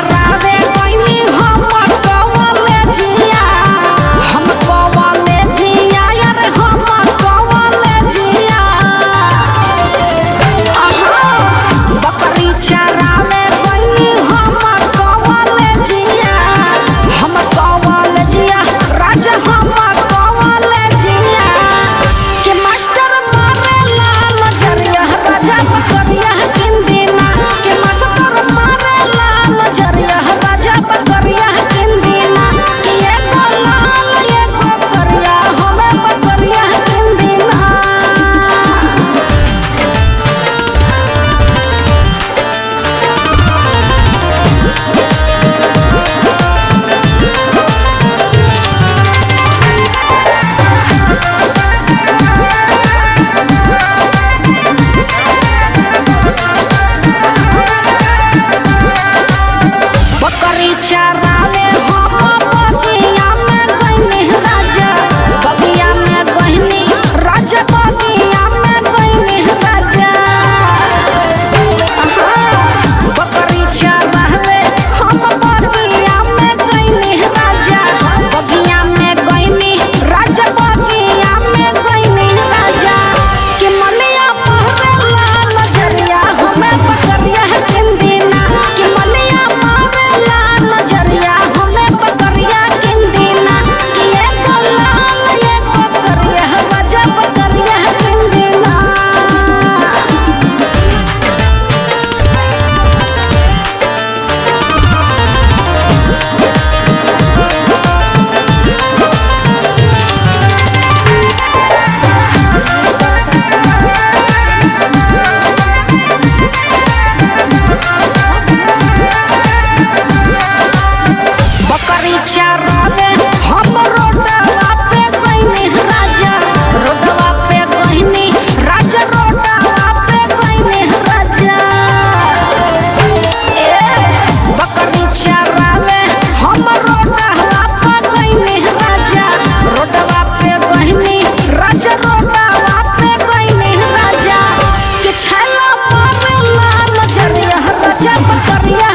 चरावे कोइनी हम कवले जिया हम कवले जिया यार हम कवले जिया बकरी चरावे कोइनी हम कवले जिया हम कवले जिया राजा हम कवले जिया के मास्टर मारेला नजरिया राजा बकरिया किंदिना के मास्टर मारेला नजरिया राजा बकरिया किंदिना कि एगो लाल एगो करिया हमें बकरिया किंदिना बकरी चरावे हम बगिया में गइनी राजा बगिया में गइनी राजा बगिया में गइनी राजा बकरी चरावे हम बगिया में गइनी राजा बगिया में गइनी राजा बगिया में गइनी राजा के मलिया पहरेला नजरिया हमें बकरिया किंदिना के मलिया पहरेला नजरिया हमें बकरिया किंदिना कि एगो लाल एगो करिया राजा बकरिया किंदिना बकरी चरावे हम रोडवा पे गइनी राजा रोडवा पे गइनी राजा रोडवा पे गइनी राजा बकरी चरावे हम रोडवा पे गइनी राजा रोडवा पे गइनी राजा रोडवा पे गइनी राजा के छला मारेला नजरिया राजा बकरिया